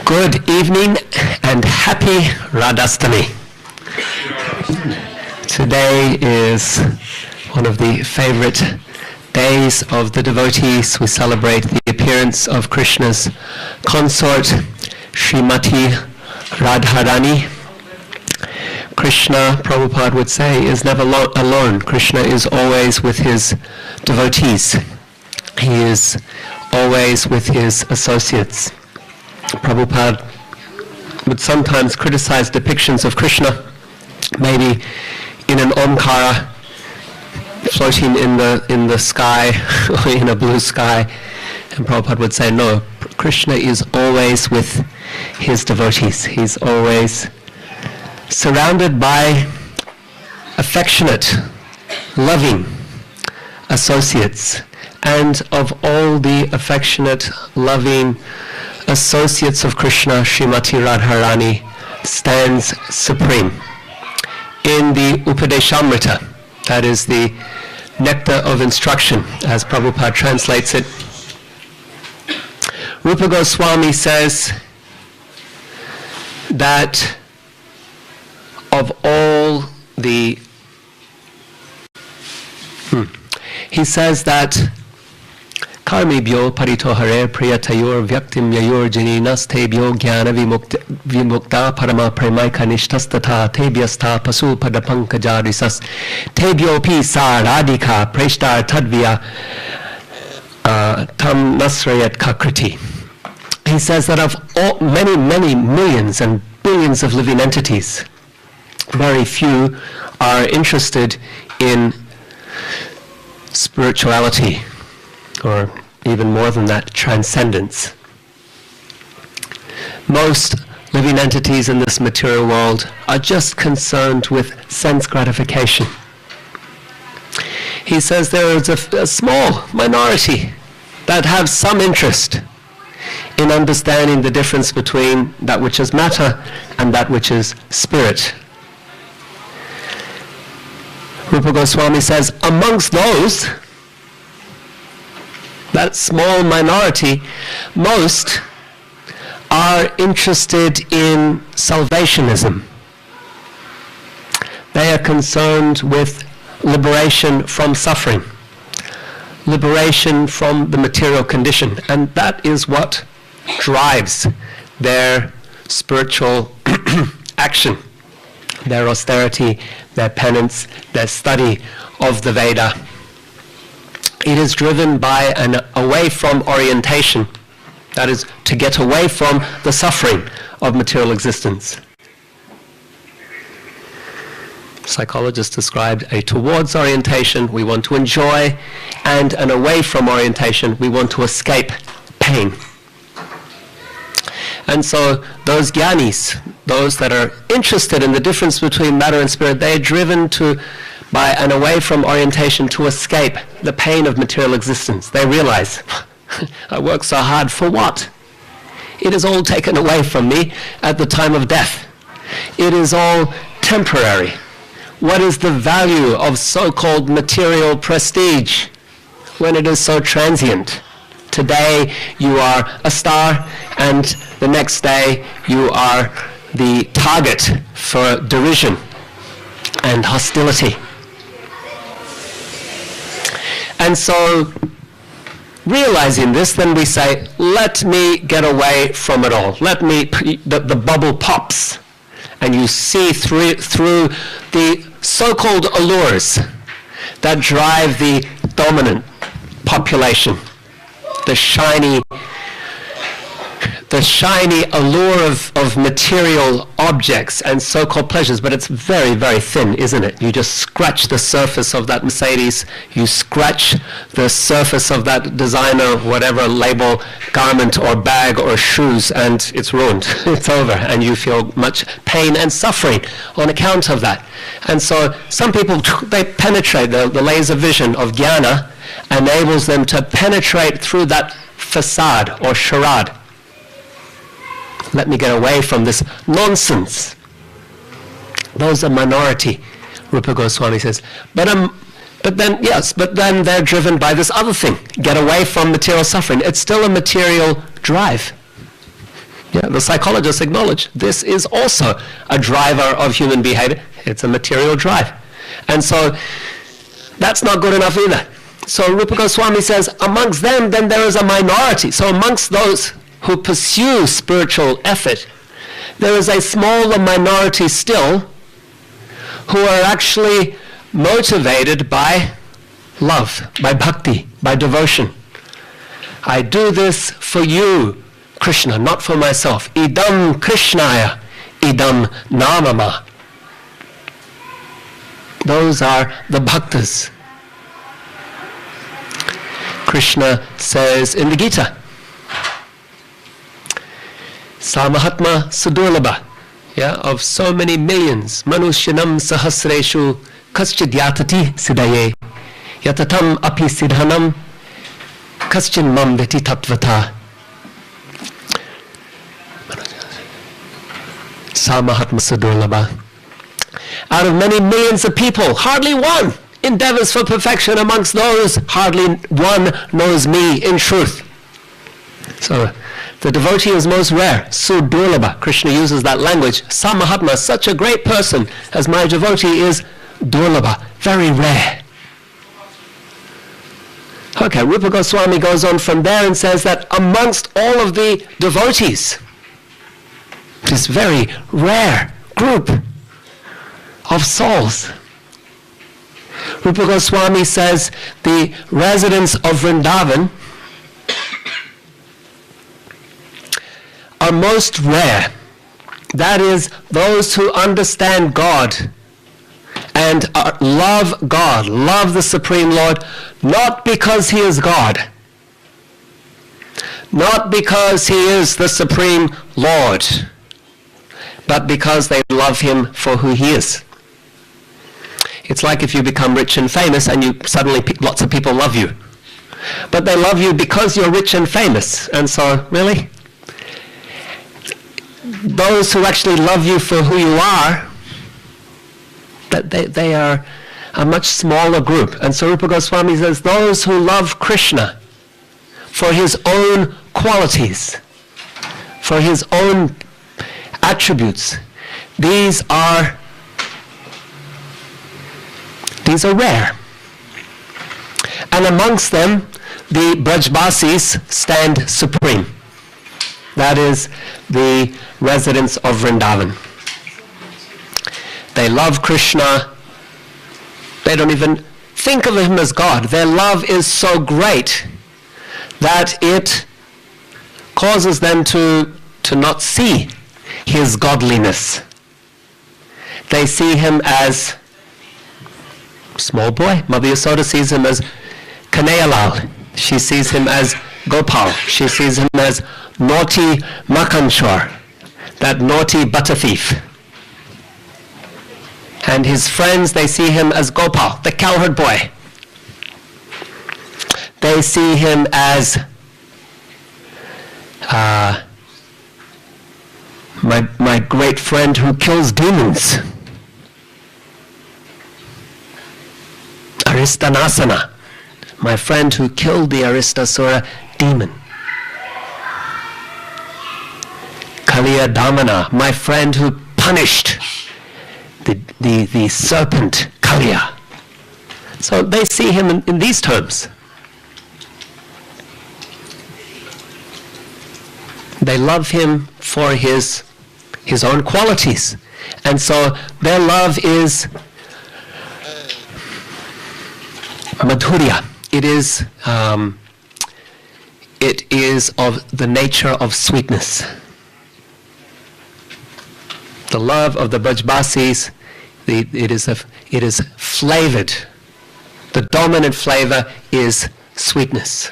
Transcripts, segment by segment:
Good evening and happy RadhaAshtami. Today is one of the favorite days of the devotees. We celebrate the appearance of Krishna's consort, Srimati Radharani. Krishna, Prabhupada would say, is never alone. Krishna is always with his devotees. He is always with his associates. Prabhupada would sometimes criticize depictions of Krishna, maybe in an Omkara, floating in the sky, or in a blue sky. And Prabhupada would say, no, Krishna is always with his devotees. He's always surrounded by affectionate, loving associates. And of all the affectionate, loving associates of Krishna, Srimati Radharani stands supreme. In the Upadeshamrita, that is the nectar of instruction, as Prabhupada translates it, Rupa Goswami says that of all the... He says that Karmibhyo parito hare priyatayor vyaktim yayor janinas tebhyo jnana vimukta parama premaika nishtastata tebhyastha pasu padapankajarisas tebhyo pi sa radhika preshtar tadvya tam nasrayat kakriti. He says that of all, many millions and billions of living entities, very few are interested in spirituality, or even more than that, transcendence. Most living entities in this material world are just concerned with sense gratification. He says there is a small minority that have some interest in understanding the difference between that which is matter and that which is spirit. Rupa Goswami says, amongst those, that small minority, most are interested in salvationism. They are concerned with liberation from suffering, liberation from the material condition, and that is what drives their spiritual action, their austerity, their penance, their study of the Veda. It is driven by an away from orientation, that is, to get away from the suffering of material existence. Psychologists described a towards orientation, we want to enjoy, and an away from orientation, we want to escape pain. And so those jnanis, those that are interested in the difference between matter and spirit, they are driven by an away from orientation to escape the pain of material existence. They realize, I work so hard for what? It is all taken away from me at the time of death. It is all temporary. What is the value of so-called material prestige when it is so transient? Today you are a star, and the next day you are the target for derision and hostility. And so, realizing this, then we say, let me get away from it all. Let me, the bubble pops, and you see through the so-called allures that drive the dominant population, the shiny allure of material objects and so-called pleasures, but it's very, very thin, isn't it? You just scratch the surface of that Mercedes, you scratch the surface of that designer, whatever label, garment or bag or shoes, and it's ruined. It's over, and you feel much pain and suffering on account of that. And so some people, they penetrate, the laser vision of jnana enables them to penetrate through that facade or charade. Let me get away from this nonsense. Those are minority, Rupa Goswami says. But then they're driven by this other thing. Get away from material suffering. It's still a material drive. Yeah, the psychologists acknowledge this is also a driver of human behavior. It's a material drive. And so that's not good enough either. So Rupa Goswami says, amongst them, then there is a minority. So amongst those who pursue spiritual effort, there is a smaller minority still who are actually motivated by love, by bhakti, by devotion. I do this for you, Krishna, not for myself. Idam Krishnaya, idam namama. Those are the bhaktas. Krishna says in the Gita, Samahatma Sudurlabha, of so many millions, Manushyanam Sahasreshu Kaschidyatati Siddhaye, Yatatam Api Siddhanam Kaschin Mam Veti Tattvata. Samahatma Sudurlabha. Out of many millions of people, hardly one endeavors for perfection. Amongst those, hardly one knows me in truth. So the devotee is most rare. Sudurlabha. Krishna uses that language. Samahatma, such a great person as my devotee is durlabha, very rare. Okay, Rupa Goswami goes on from there and says that amongst all of the devotees, this very rare group of souls, Rupa Goswami says the residents of Vrindavan are most rare. That is, those who understand God and love God, love the Supreme Lord, not because He is God, not because He is the Supreme Lord, but because they love Him for who He is. It's like if you become rich and famous and you suddenly lots of people love you. But they love you because you're rich and famous. And so, really? Those who actually love you for who you are, they are a much smaller group. And so Rupa Goswami says, those who love Krishna for His own qualities, for His own attributes, these are rare. And amongst them, the Brajbasis stand supreme. That is, the residents of Vrindavan. They love Krishna. They don't even think of Him as God. Their love is so great that it causes them to not see His godliness. They see Him as small boy. Mother Yasoda sees Him as Kanayalal. She sees Him as Gopal. She sees Him as naughty Makanchor, that naughty butter thief. And His friends, they see Him as Gopal, the cowherd boy. They see Him as my great friend who kills demons, Aristanasana, my friend who killed the Aristasura demon. Kaliya Damana, my friend who punished the serpent Kaliya. So they see Him in these terms. They love Him for His own qualities. And so their love is madhurya. It is of the nature of sweetness. The love of the Brajbasis, it is flavored. The dominant flavor is sweetness.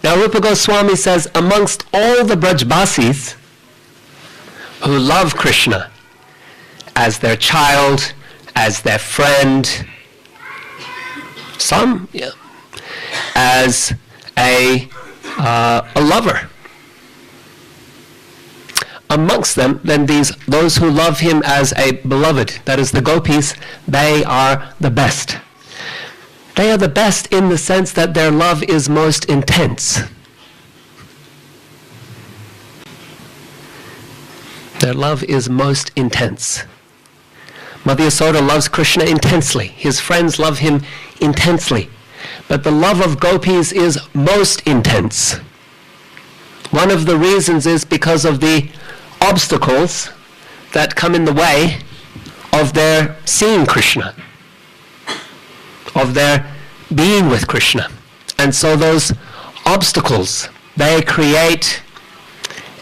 Now Rupa Goswami says, amongst all the Brajbasis who love Krishna as their child, as their friend, some as a lover. Amongst them, then those who love Him as a beloved, that is the gopis, they are the best. They are the best in the sense that their love is most intense. Their love is most intense. Mother Yasoda loves Krishna intensely. His friends love him intensely. But the love of gopis is most intense. One of the reasons is because of the obstacles that come in the way of their seeing Krishna, of their being with Krishna. And so those obstacles, they create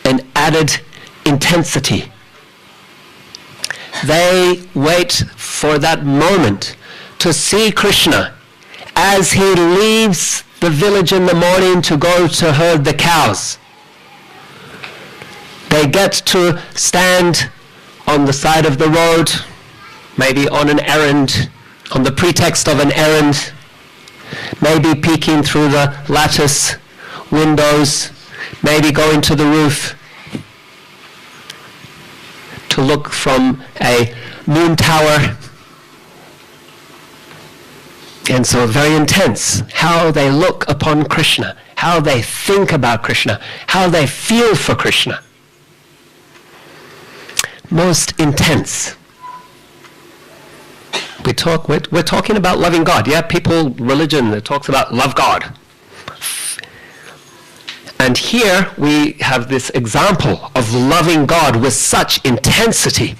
an added intensity. They wait for that moment to see Krishna as he leaves the village in the morning to go to herd the cows. They get to stand on the side of the road, maybe on an errand, on the pretext of an errand, maybe peeking through the lattice windows, maybe going to the roof to look from a moon tower. And so very intense how they look upon Krishna, how they think about Krishna, how they feel for Krishna. Most intense. We're talking about loving God. Yeah, people, religion that talks about love God. And here we have this example of loving God with such intensity,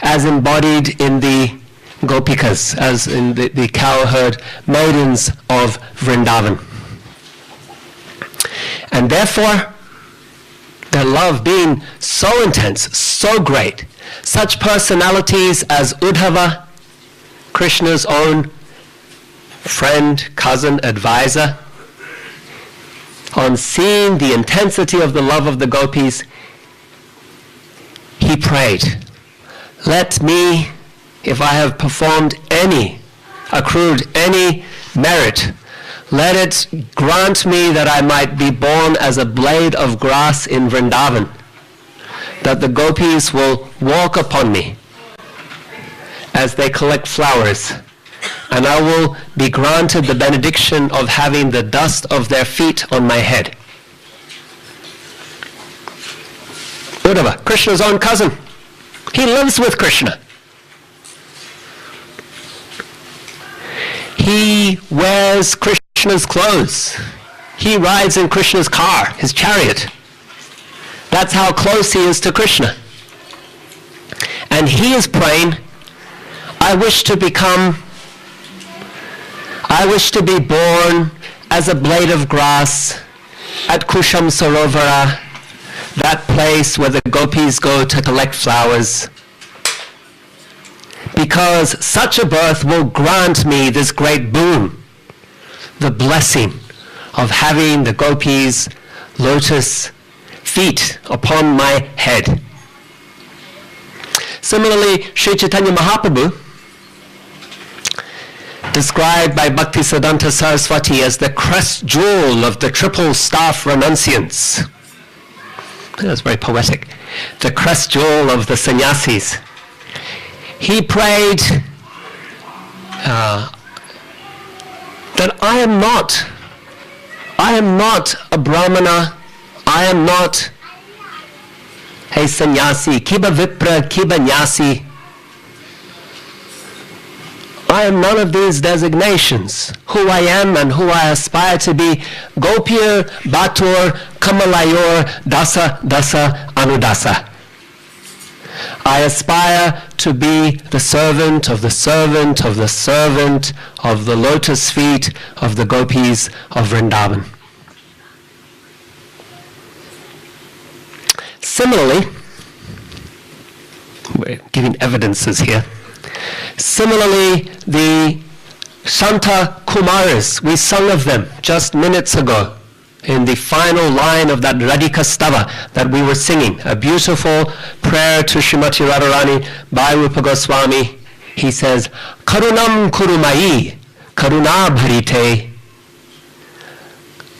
as embodied in the Gopikas, as in the cowherd maidens of Vrindavan. And therefore, their love being so intense, so great, such personalities as Uddhava, Krishna's own friend, cousin, advisor, on seeing the intensity of the love of the gopis, he prayed, "Let me, if I have performed accrued any merit, let it grant me that I might be born as a blade of grass in Vrindavan, that the gopis will walk upon me as they collect flowers, and I will be granted the benediction of having the dust of their feet on my head." Uddhava, Krishna's own cousin, he lives with Krishna. He wears Krishna's clothes. He rides in Krishna's car, his chariot. That's how close he is to Krishna. And he is praying, I wish to be born as a blade of grass at Kusham Sarovara, that place where the gopis go to collect flowers, because such a birth will grant me this great boon, the blessing of having the gopis' lotus feet upon my head. Similarly, Sri Chaitanya Mahaprabhu, described by Bhaktisiddhanta Saraswati as the crest jewel of the triple staff renunciants. That's very poetic. The crest jewel of the sannyasis. He prayed that I am not a brahmana, I am not a sannyasi, kiba vipra, kiba nyasi. I am none of these designations. Who I am and who I aspire to be, Gopir, Batur, Kamalayor, Dasa, Dasa, Anudasa. I aspire to be the servant of the servant of the servant of the lotus feet of the gopis of Vrindavan. Similarly, we're giving evidences here. Similarly, the Santa Kumaras, we sung of them just minutes ago in the final line of that Radhika Stava that we were singing, a beautiful prayer to Srimati Radharani by Rupa Goswami. He says, Karunam Kurumai, Karuna Bharite.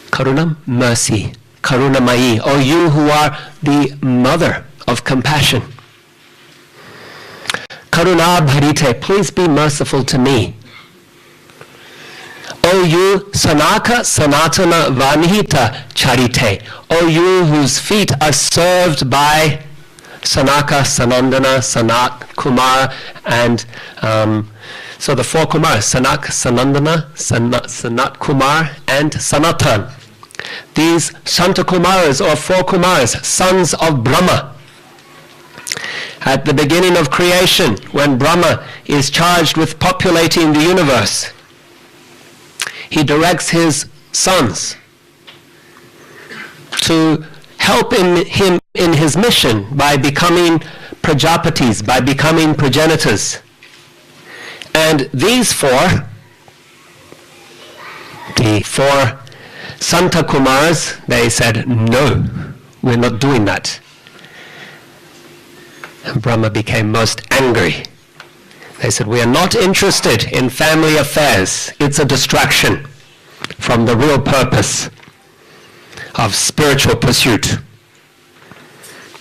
Karunam, mercy. Karunamai, O you who are the mother of compassion. Karuna Bharite, please be merciful to me. O O you Sanaka Sanatana Vanihita Charite, O you whose feet are served by Sanaka, Sanandana, Sanat, Kumar, and so the four Kumars, Sanak, Sanandana, Sanat Kumar, and Sanatan. These Santa Kumaras, or four Kumars, sons of Brahma. At the beginning of creation, when Brahma is charged with populating the universe, he directs his sons to help him in his mission by becoming Prajapatis, by becoming progenitors. And these four, the four Santa Kumars, they said, no, we're not doing that. And Brahma became most angry. They said, we are not interested in family affairs. It's a distraction from the real purpose of spiritual pursuit.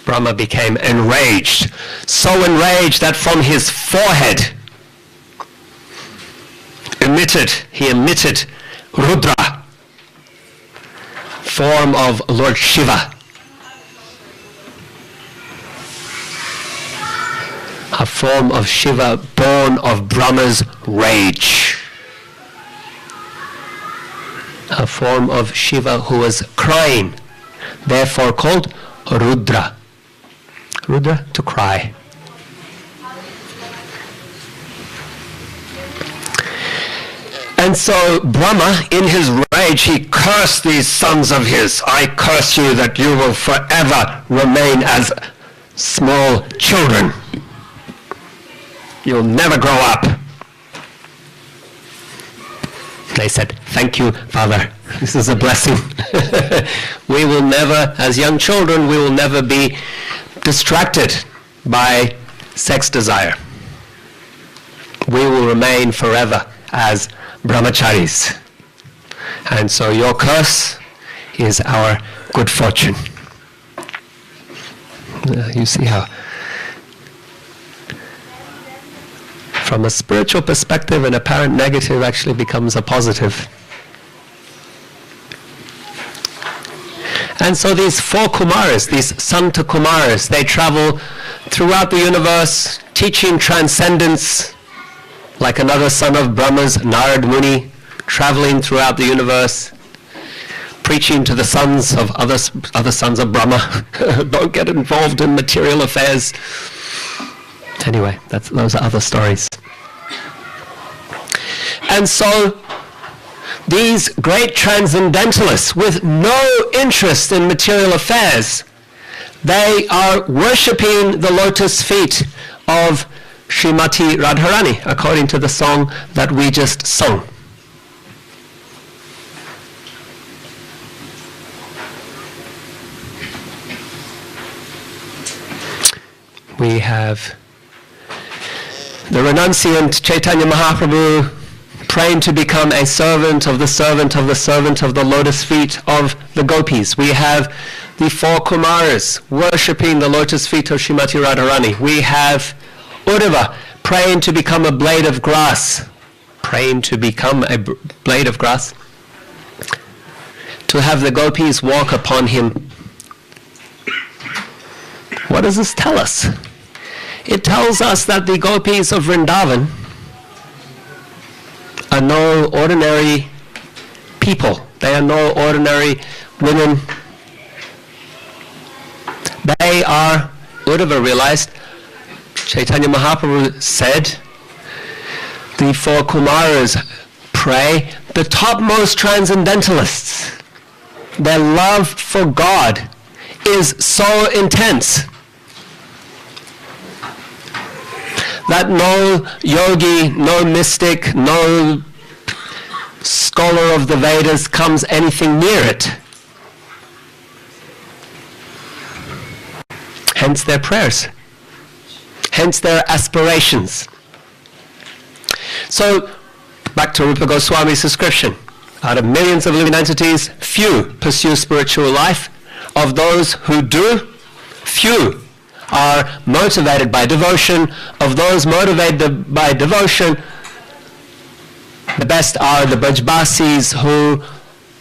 Brahma became enraged, so enraged that from his forehead he emitted Rudra, form of Lord Shiva. A form of Shiva born of Brahma's rage. A form of Shiva who was crying, therefore called Rudra. Rudra, to cry. And so Brahma, in his rage, he cursed these sons of his. I curse you that you will forever remain as small children. You'll never grow up. They said, thank you, Father. This is a blessing. We will never, as young children, we will never be distracted by sex desire. We will remain forever as brahmacharis. And so your curse is our good fortune. You see how from a spiritual perspective, an apparent negative actually becomes a positive. And so these four Kumaras, these Santa Kumaras, they travel throughout the universe, teaching transcendence, like another son of Brahma's, Narad Muni, traveling throughout the universe, preaching to the sons of other sons of Brahma. Don't get involved in material affairs. Anyway, those are other stories. And so these great transcendentalists with no interest in material affairs, they are worshipping the lotus feet of Srimati Radharani, according to the song that we just sung. We have the renunciant Chaitanya Mahaprabhu praying to become a servant of the servant of the servant of the lotus feet of the gopis. We have the four Kumaras worshipping the lotus feet of Srimati Radharani. We have Uddhava praying to become a blade of grass. Praying to become a blade of grass. To have the gopis walk upon him. What does this tell us? It tells us that the gopis of Vrindavan are no ordinary people. They are no ordinary women. They are, Uddhava realized, Chaitanya Mahaprabhu said, the four Kumaras pray, the topmost transcendentalists. Their love for God is so intense that no yogi, no mystic, no scholar of the Vedas comes anything near it. Hence their prayers. Hence their aspirations. So, back to Rupa Goswami's description. Out of millions of living entities, few pursue spiritual life. Of those who do, few are motivated by devotion. Of those motivated by devotion, The best are the Brajbasis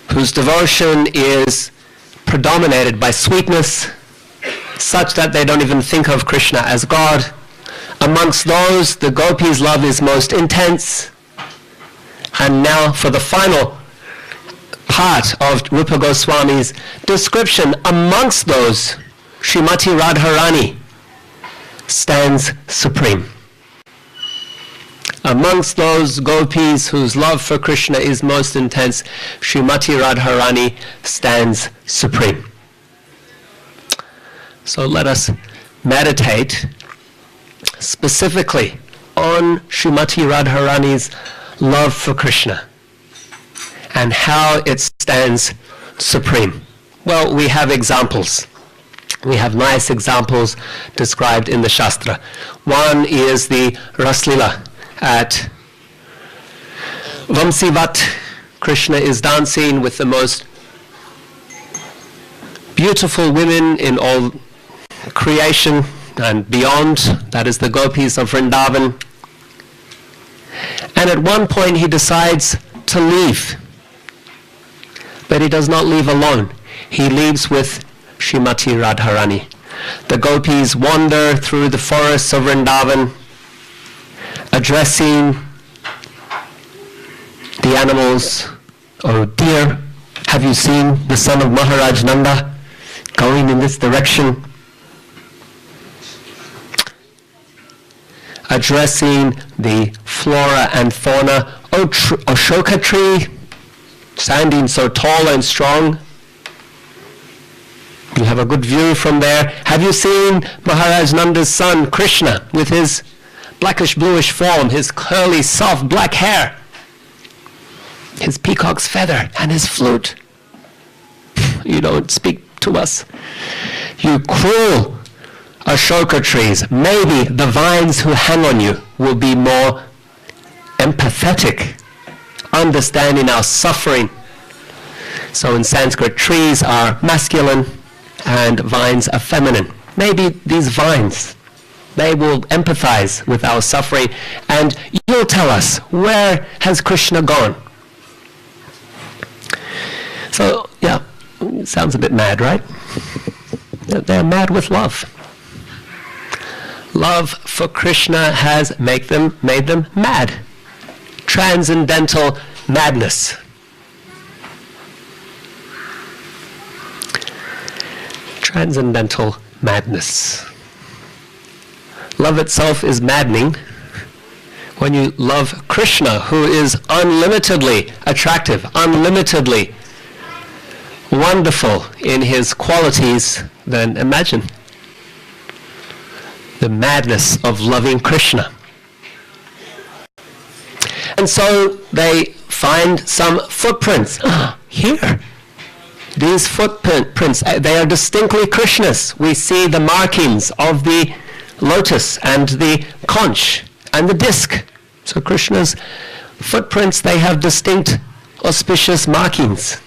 whose devotion is predominated by sweetness, such that they don't even think of Krishna as God. Amongst those, the gopis' love is most intense. And now for the final part of Rupa Goswami's description, amongst those, Srimati Radharani stands supreme. Amongst those gopis whose love for Krishna is most intense, Srimati Radharani stands supreme. So let us meditate specifically on Srimati Radharani's love for Krishna and how it stands supreme. Well, we have examples. We have nice examples described in the Shastra. One is the Raslila at Vamsivat. Krishna is dancing with the most beautiful women in all creation and beyond. That is the gopis of Vrindavan. And at one point he decides to leave. But he does not leave alone. He leaves with Srimati Radharani. The gopis wander through the forests of Vrindavan, addressing the animals. Oh dear, have you seen the son of Maharaj Nanda going in this direction? Addressing the flora and fauna. Oh, Ashoka tree, standing so tall and strong. You have a good view from there. Have you seen Maharaj Nanda's son Krishna with his blackish bluish form, his curly soft black hair, his peacock's feather and his flute? You don't speak to us. You cruel Ashoka trees. Maybe the vines who hang on you will be more empathetic, understanding our suffering. So in Sanskrit, trees are masculine and vines are feminine. Maybe these vines, they will empathize with our suffering, and you'll tell us, where has Krishna gone? So, yeah, sounds a bit mad, right? They're mad with love. Love for Krishna has made them mad. Transcendental madness. Transcendental madness. Love itself is maddening. When you love Krishna, who is unlimitedly attractive, unlimitedly wonderful in his qualities, then imagine the madness of loving Krishna. And so they find some footprints. Here. These footprints, they are distinctly Krishna's. We see the markings of the lotus and the conch and the disc. So Krishna's footprints, they have distinct auspicious markings.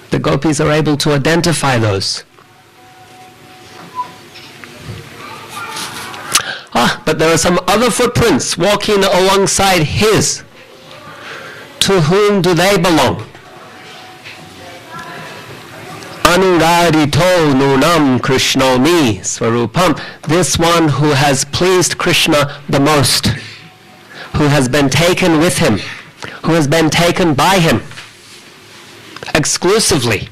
The gopis are able to identify those. But there are some other footprints walking alongside his. To whom do they belong? Anuradito nunam Krishnomi Swarupam. This one who has pleased Krishna the most, who has been taken with him, who has been taken by him exclusively.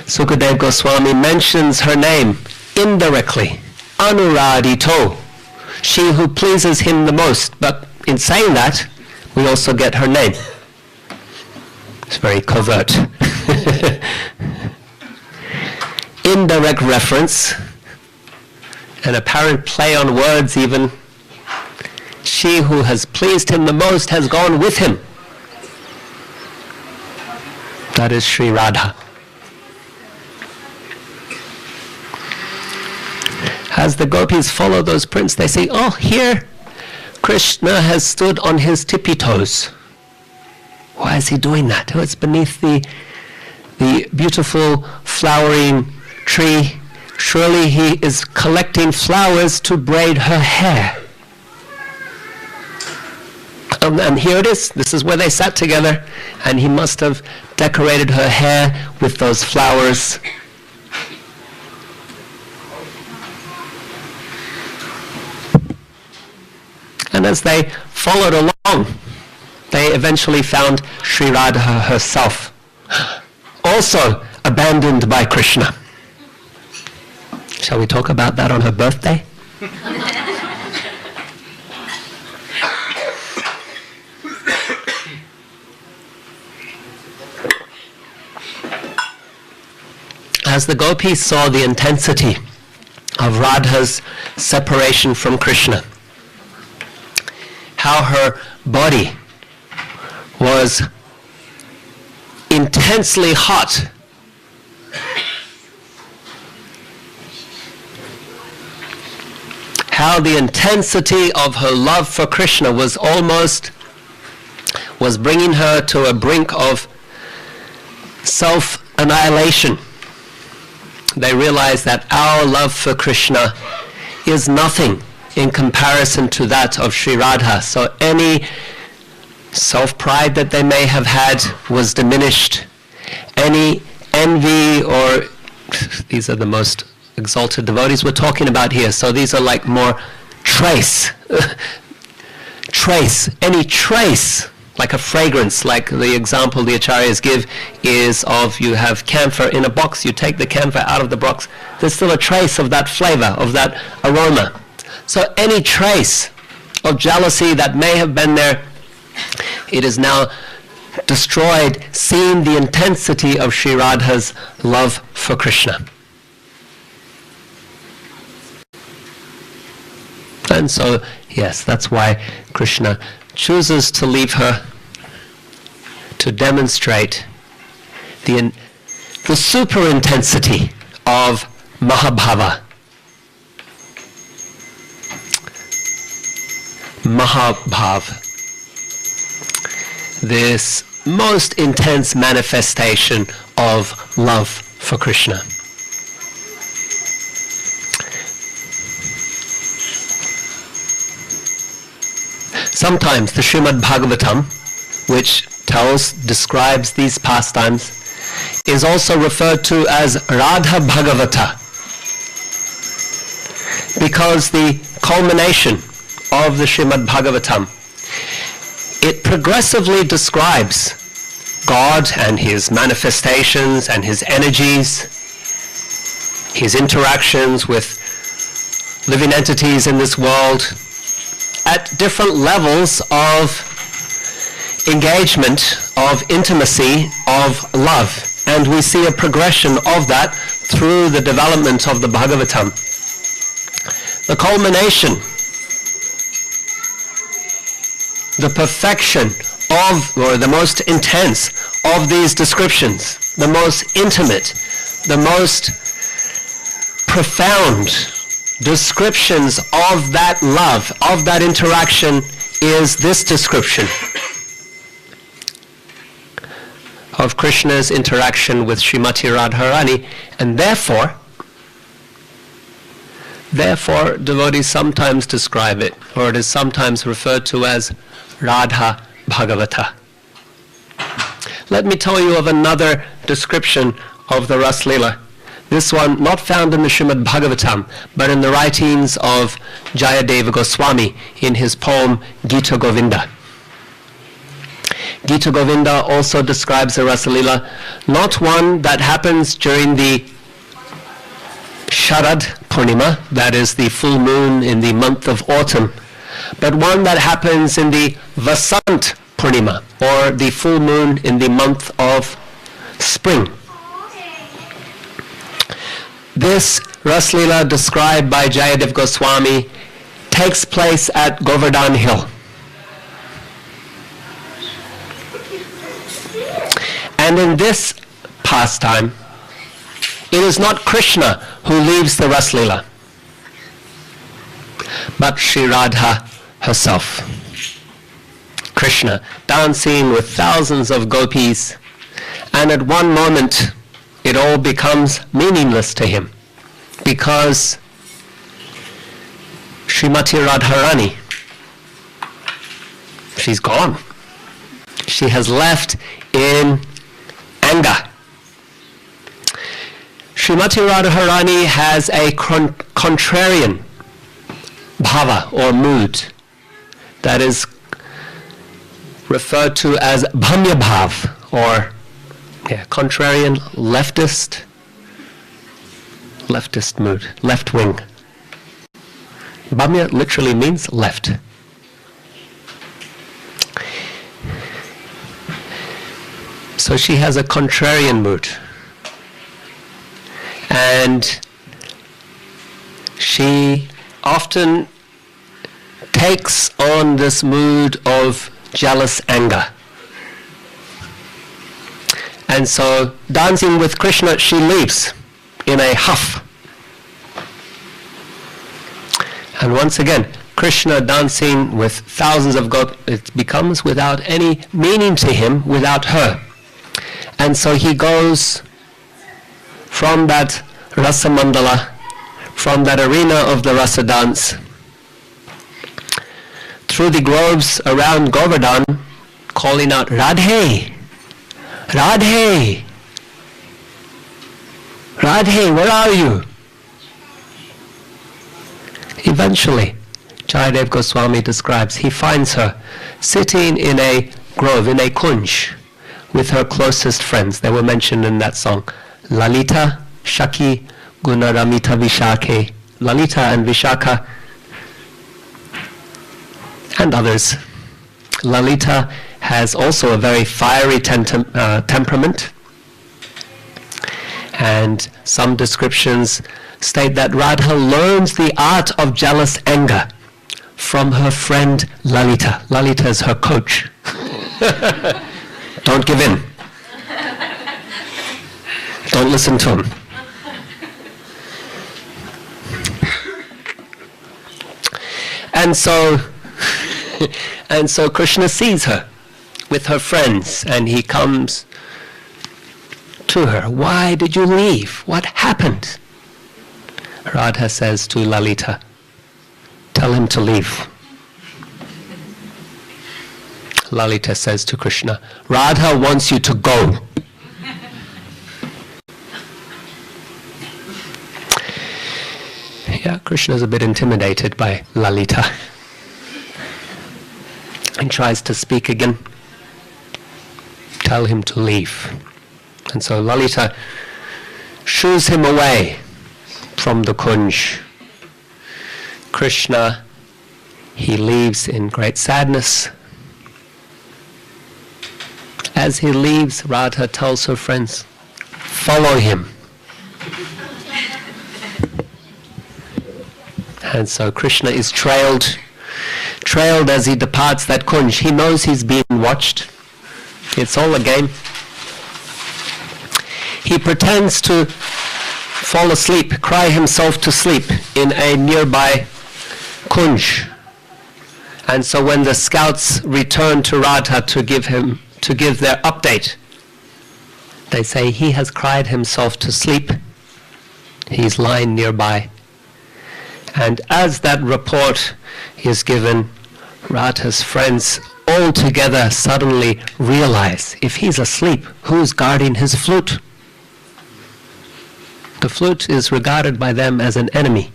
Sukadeva Goswami mentions her name indirectly. Anuradito, she who pleases him the most. But in saying that, we also get her name. It's very covert. Indirect reference, an apparent play on words even. She who has pleased him the most has gone with him. That is Sri Radha. As the gopis follow those prints, they say, oh, here Krishna has stood on his tippy toes. Why is he doing that? Oh, it's beneath the beautiful flowering tree, Surely he is collecting flowers to braid her hair. And here it is. This is where they sat together, and he must have decorated her hair with those flowers. And as they followed along, they eventually found Sri Radha herself, also abandoned by Krishna. Shall we talk about that on her birthday? As the gopis saw the intensity of Radha's separation from Krishna, how her body was intensely hot, how the intensity of her love for Krishna was bringing her to a brink of self-annihilation. They realized that our love for Krishna is nothing in comparison to that of Sri Radha. So any self-pride that they may have had was diminished. Any envy, or these are the most exalted devotees we're talking about here, so these are like more trace, any trace, like a fragrance, like the example the acharyas give is of you have camphor in a box, you take the camphor out of the box, there's still a trace of that flavor, of that aroma. So any trace of jealousy that may have been there, it is now destroyed, seeing the intensity of Sri Radha's love for Krishna. And so, yes, that's why Krishna chooses to leave her to demonstrate the super intensity of Mahabhava. Mahabhav. This most intense manifestation of love for Krishna. Sometimes the Srimad Bhagavatam, which describes these pastimes, is also referred to as Radha Bhagavata, because the culmination of the Srimad Bhagavatam, it progressively describes God and his manifestations and his energies, his interactions with living entities in this world, at different levels of engagement, of intimacy, of love. And we see a progression of that through the development of the Bhagavatam. The culmination, the perfection of, or the most intense of these descriptions, the most intimate, the most profound descriptions of that love, of that interaction, is this description of Krishna's interaction with Srimati Radharani, and therefore devotees sometimes describe it, or it is sometimes referred to as Radha Bhagavata. Let me tell you of another description of the Ras Leela. This one not found in the Srimad Bhagavatam, but in the writings of Jayadeva Goswami in his poem Gita Govinda. Gita Govinda also describes a Rasa Leela, not one that happens during the Sharad Purnima, that is the full moon in the month of autumn, but one that happens in the Vasant Purnima, or the full moon in the month of spring. This Ras Leela described by Jayadev Goswami takes place at Govardhan Hill. And in this pastime, it is not Krishna who leads the Ras Leela, but Sri Radha herself. Krishna dancing with thousands of gopis, and at one moment it all becomes meaningless to him. because Srimati Radharani, she's gone. She has left in anger. Srimati Radharani has a contrarian bhava or mood that is referred to as bhamya bhav, or contrarian, leftist mood, left wing. Bhamya literally means left. So she has a contrarian mood. And she often takes on this mood of jealous anger. And so, dancing with Krishna, she leaves in a huff. And once again, Krishna dancing with thousands of it becomes without any meaning to him without her. And so he goes from that rasa mandala, from that arena of the rasa dance, through the groves around Govardhan, calling out, Radhe, Radhe, Radhe, where are you? Eventually, Jayadev Goswami describes, he finds her sitting in a grove, in a kunj, with her closest friends. They were mentioned in that song. Lalita, Shaki, Gunaramita, Vishakhe. Lalita and Vishakha, and others. Lalita has also a very fiery temperament. And some descriptions state that Radha learns the art of jealous anger from her friend Lalita. Lalita is her coach. Don't give in. Don't listen to him. And so Krishna sees her with her friends, and he comes to her. Why did you leave? What happened? Radha says to Lalita, tell him to leave. Lalita says to Krishna, Radha wants you to go. Yeah, Krishna is a bit intimidated by Lalita and tries to speak again. Tell him to leave. And so Lalita shoos him away from the kunj. Krishna, he leaves in great sadness. As he leaves, Radha tells her friends, follow him. And so Krishna is trailed as he departs that kunj. He knows he's being watched. It's all a game. He pretends to fall asleep, cry himself to sleep in a nearby kunj. And so when the scouts return to Radha to give their update, they say he has cried himself to sleep. He's lying nearby. And as that report is given, Radha's friends all together suddenly realize, if he's asleep, who's guarding his flute? The flute is regarded by them as an enemy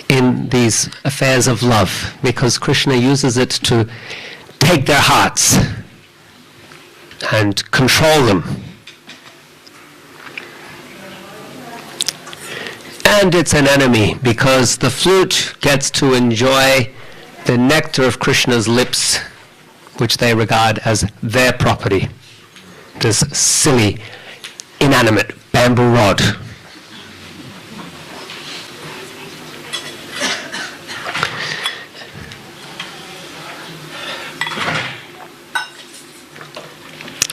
in these affairs of love, because Krishna uses it to take their hearts and control them. And it's an enemy because the flute gets to enjoy the nectar of Krishna's lips, which they regard as their property. This silly, inanimate bamboo rod.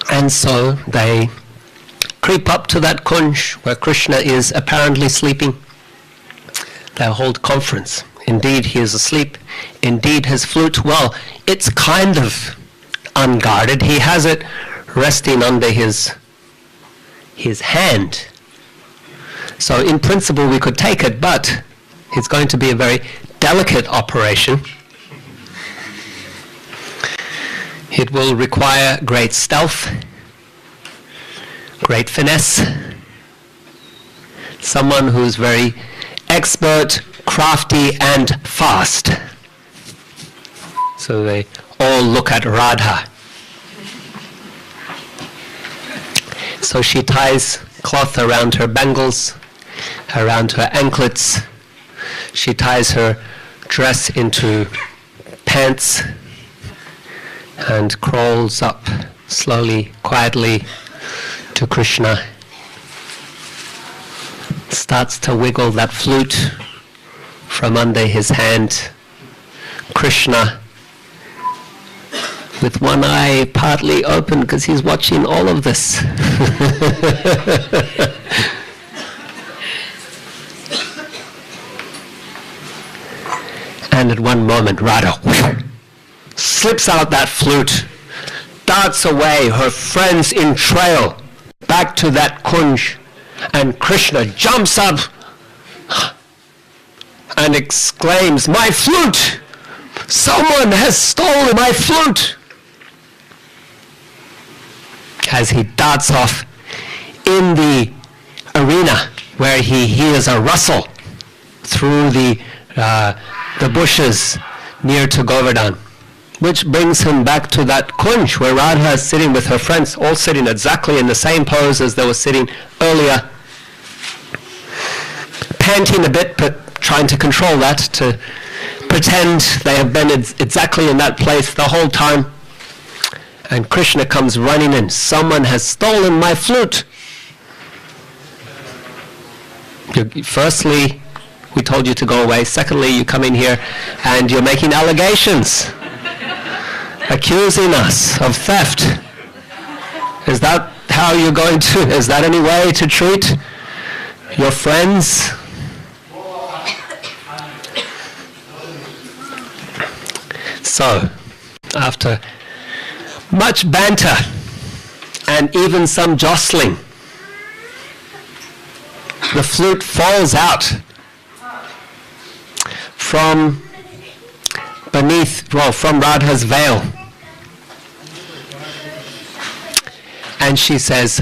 And so they creep up to that kunj where Krishna is apparently sleeping. They hold conference. Indeed, he is asleep. Indeed, his flute, well, it's kind of unguarded. He has it resting under his hand. So in principle we could take it, but it's going to be a very delicate operation. It will require great stealth, great finesse, someone who's very expert, crafty, and fast. So they all look at Radha. So she ties cloth around her bangles, around her anklets. She ties her dress into pants and crawls up slowly, quietly to Krishna. Starts to wiggle that flute from under his hand. Krishna, with one eye partly open because he's watching all of this. And at one moment, Radha slips out that flute, darts away, her friends in trail, back to that kunj, and Krishna jumps up and exclaims, "My flute! Someone has stolen my flute!" As he darts off in the arena where he hears a rustle through the bushes near to Govardhan, which brings him back to that kunj where Radha is sitting with her friends, all sitting exactly in the same pose as they were sitting earlier, panting a bit but trying to control that, to pretend they have been exactly in that place the whole time. And Krishna comes running in. "Someone has stolen my flute." Firstly, we told you to go away. Secondly, you come in here and you're making allegations, accusing us of theft. Is that how you're going to, is that any way to treat your friends? So, after much banter and even some jostling, the flute falls out from beneath, well, from Radha's veil. And she says,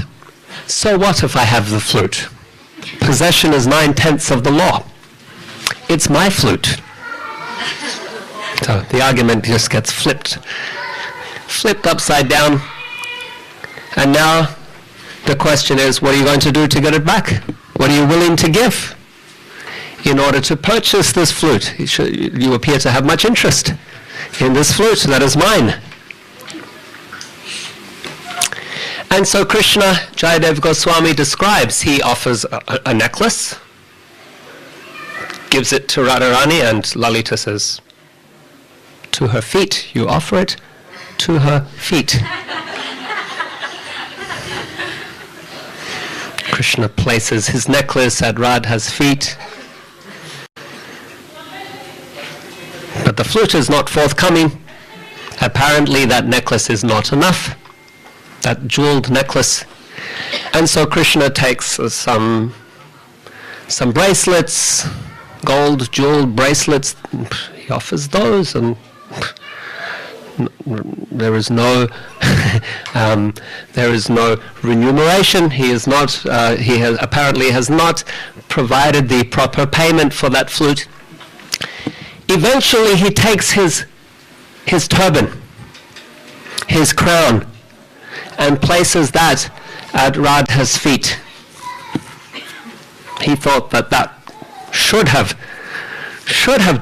"So what if I have the flute? Possession is 9/10 of the law. It's my flute." So the argument just gets flipped upside down. And now the question is, what are you going to do to get it back? What are you willing to give in order to purchase this flute? You appear to have much interest in this flute that is mine. And so Krishna, Jayadev Goswami describes, he offers a necklace, gives it to Radharani, and Lalita says, "To her feet, you offer it to her feet." Krishna places his necklace at Radha's feet. But the flute is not forthcoming. Apparently that necklace is not enough, that jeweled necklace. And so Krishna takes some bracelets, gold jeweled bracelets. He offers those, and there is no remuneration. He has apparently not provided the proper payment for that flute. Eventually he takes his turban, his crown, and places that at Radha's feet. He thought that should have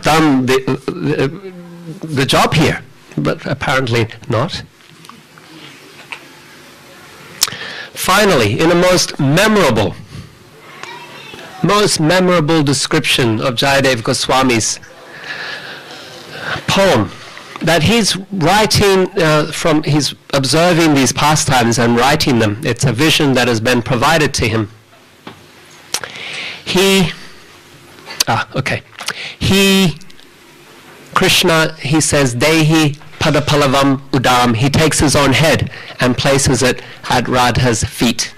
done the job here, but apparently not. Finally, in a most memorable description of Jayadev Goswami's poem, that he's writing he's observing these pastimes and writing them. It's a vision that has been provided to him. Krishna, he says, Dehi Padapalavam Udam. He takes his own head and places it at Radha's feet.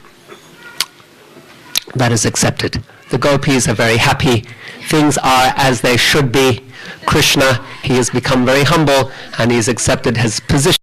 That is accepted. The gopis are very happy. Things are as they should be. Krishna, he has become very humble and he's accepted his position